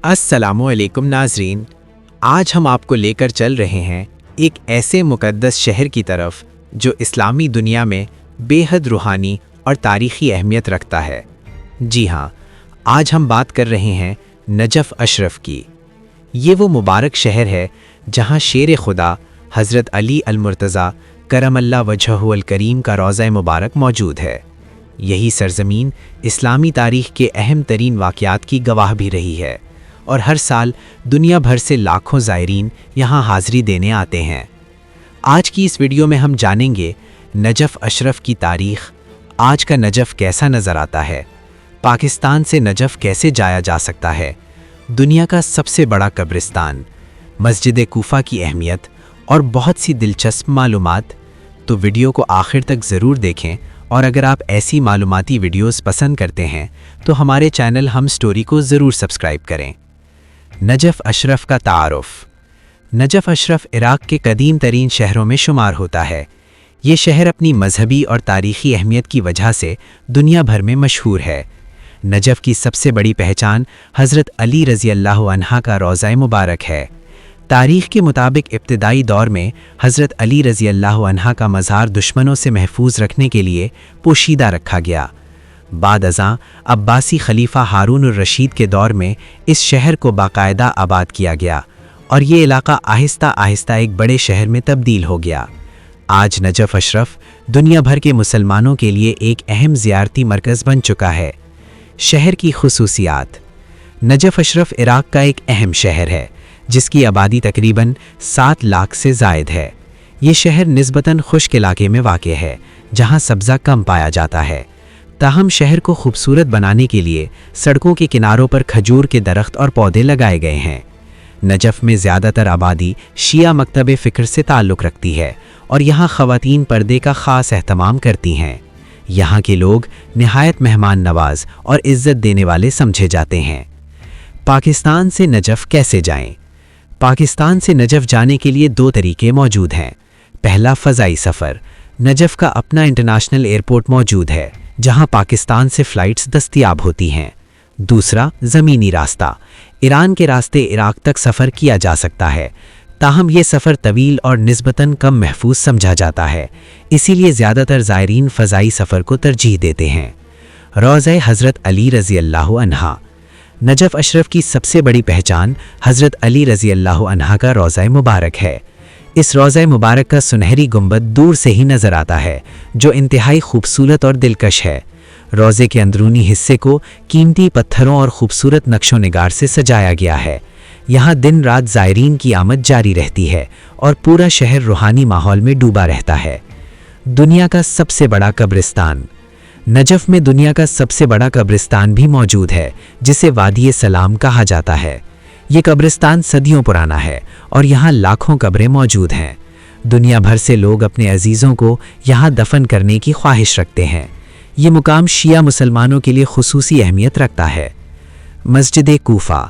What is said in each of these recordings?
अस्सलामुअलैकुम नाजरीन, आज हम आपको लेकर चल रहे हैं एक ऐसे मुक़द्दस शहर की तरफ जो इस्लामी दुनिया में बेहद रूहानी और तारीख़ी अहमियत रखता है। जी हाँ, आज हम बात कर रहे हैं नजफ़ अशरफ की। ये वो मुबारक शहर है जहाँ शेर खुदा हज़रत अली अल-मुर्तज़ा करमल्ला वजहहु अल-करीम का रोज़ा मुबारक मौजूद है। यही सरज़मीन इस्लामी तारीख़ के अहम तरीन वाक़यात की गवाह भी रही है और हर साल दुनिया भर से लाखों ज़ायरीन यहाँ हाज़िरी देने आते हैं। आज की इस वीडियो में हम जानेंगे नजफ़ अशरफ की तारीख़, आज का नजफ़ कैसा नज़र आता है, पाकिस्तान से नजफ़ कैसे जाया जा सकता है, दुनिया का सबसे बड़ा कब्रिस्तान, मस्जिद कूफा की अहमियत और बहुत सी दिलचस्प मालूमात। तो वीडियो को आखिर तक ज़रूर देखें और अगर आप ऐसी मालूमाती वीडियोस पसंद करते हैं तो हमारे चैनल हम स्टोरी को ज़रूर सब्सक्राइब करें। नजफ़ अशरफ का तारुफ़। नजफ़ अशरफ इराक़ के कदीम तरीन शहरों में शुमार होता है। ये शहर अपनी मजहबी और तारीख़ी अहमियत की वजह से दुनिया भर में मशहूर है। नजफ़ की सबसे बड़ी पहचान हज़रत अली रज़ी अल्लाह अन्हा का रोज़ा मुबारक है। तारीख़ के मुताबिक इब्तिदाई दौर में हज़रत अली रज़ी अल्लाह अन्हा का मज़ार दुश्मनों से महफूज रखने के लिए पोशीदा रखा गया। बाद अज़ां अब्बासी खलीफा हारून अर रशीद के दौर में इस शहर को बाकायदा आबाद किया गया और ये इलाका आहिस्ता आहिस्ता एक बड़े शहर में तब्दील हो गया। आज नजफ़ अशरफ दुनिया भर के मुसलमानों के लिए एक अहम ज़ियारती मरकज़ बन चुका है। शहर की खुसूसियात। नजफ़ अशरफ इराक़ का एक अहम शहर है जिसकी आबादी तकरीबन 7 लाख से ज़ायद है। ये शहर निस्बतन खुश्क इलाके में वाक़े है जहाँ सब्ज़ा कम पाया जाता है। ताहम शहर को खूबसूरत बनाने के लिए सड़कों के किनारों पर खजूर के दरख्त और पौधे लगाए गए हैं। नजफ़ में ज़्यादातर आबादी शिया मकतब फ़िक्र से ताल्लुक़ रखती है और यहाँ ख़वातीन पर्दे का ख़ास एहतमाम करती हैं। यहाँ के लोग निहायत मेहमान नवाज और इज़्ज़त देने वाले समझे जाते हैं। पाकिस्तान से नजफ़ कैसे जाएं? पाकिस्तान से नजफ़ जाने के लिए 2 तरीके मौजूद हैं। पहला, फ़ज़ाई सफ़र। नजफ़ का अपना इंटरनेशनल एयरपोर्ट मौजूद है जहां पाकिस्तान से फ़्लाइट्स दस्तयाब होती हैं। दूसरा, ज़मीनी रास्ता। ईरान के रास्ते इराक़ तक सफ़र किया जा सकता है, ताहम ये सफ़र तवील और निस्बतन कम महफूज समझा जाता है, इसीलिए ज़्यादातर ज़ायरीन फ़ज़ाई सफ़र को तरजीह देते हैं। रोज़ा हज़रत अली रज़ी अल्लाह अन्हा। नजफ़ अशरफ की सबसे बड़ी पहचान हज़रत अली रज़ी अल्लाह अन्हा का रोज़ा मुबारक है। इस रोज़ा मुबारक का सुनहरी गुंबद दूर से ही नज़र आता है जो इंतहाई खूबसूरत और दिलकश है। रोज़े के अंदरूनी हिस्से को कीमती पत्थरों और खूबसूरत नक्शो निगार से सजाया गया है। यहाँ दिन रात ज़ायरीन की आमद जारी रहती है और पूरा शहर रूहानी माहौल में डूबा रहता है। दुनिया का सबसे बड़ा कब्रिस्तान। नजफ़ में दुनिया का सबसे बड़ा कब्रिस्तान भी मौजूद है जिसे वादी सलाम कहा जाता है। ये कब्रिस्तान सदियों पुराना है और यहाँ लाखों कब्रें मौजूद हैं। दुनिया भर से लोग अपने अजीज़ों को यहाँ दफन करने की ख्वाहिश रखते हैं। ये मुकाम शिया मुसलमानों के लिए खुसूसी अहमियत रखता है। मस्जिद कूफा।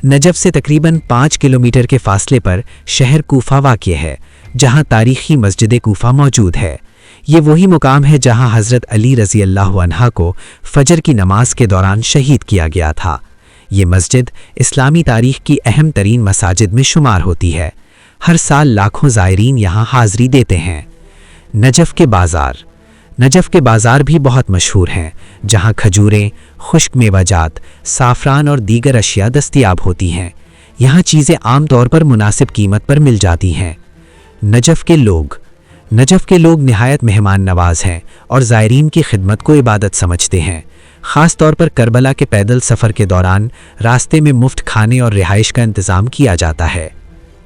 नजफ़ से तकरीबन 5 किलोमीटर के फासले पर शहर कूफा वाक़ है जहाँ तारीख़ी मस्जिद कूफा मौजूद है। ये वही मुकाम है जहाँ हज़रत अली रज़ी अल्लाह अन्हा को फ़जर की नमाज के दौरान शहीद किया गया था। ये मस्जिद इस्लामी तारीख़ की अहम तरीन मसाजिद में शुमार होती है। हर साल लाखों ज़ायरीन यहाँ हाज़िरी देते हैं। नजफ़ के बाज़ार। नजफ़ के बाज़ार भी बहुत मशहूर हैं जहाँ खजूरें, खुश्क मेवाजात, साफ़रान और दीगर अशिया दस्तयाब होती हैं। यहाँ चीज़ें आम तौर पर मुनासिब कीमत पर मिल जाती हैं। नजफ़ के लोग। नजफ़ के लोग निहायत मेहमान नवाज हैं और ज़ायरीन की खिदमत को इबादत समझते हैं। ख़ास तौर पर करबला के पैदल सफ़र के दौरान रास्ते में मुफ्त खाने और रिहाइश का इंतज़ाम किया जाता है।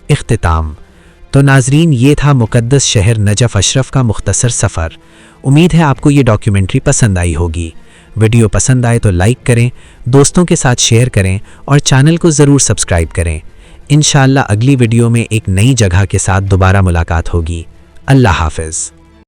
इख्तिताम। तो नाजरीन, ये था मुक़द्दस शहर नजफ़ अशरफ का मुख्तसर सफ़र। उम्मीद है आपको ये डॉक्यूमेंट्री पसंद आई होगी। वीडियो पसंद आए तो लाइक करें, दोस्तों के साथ शेयर करें और चैनल को ज़रूर सब्सक्राइब करें। इंशाअल्लाह अगली वीडियो में एक नई जगह के साथ दोबारा मुलाकात होगी। अल्लाह हाफ़िज़।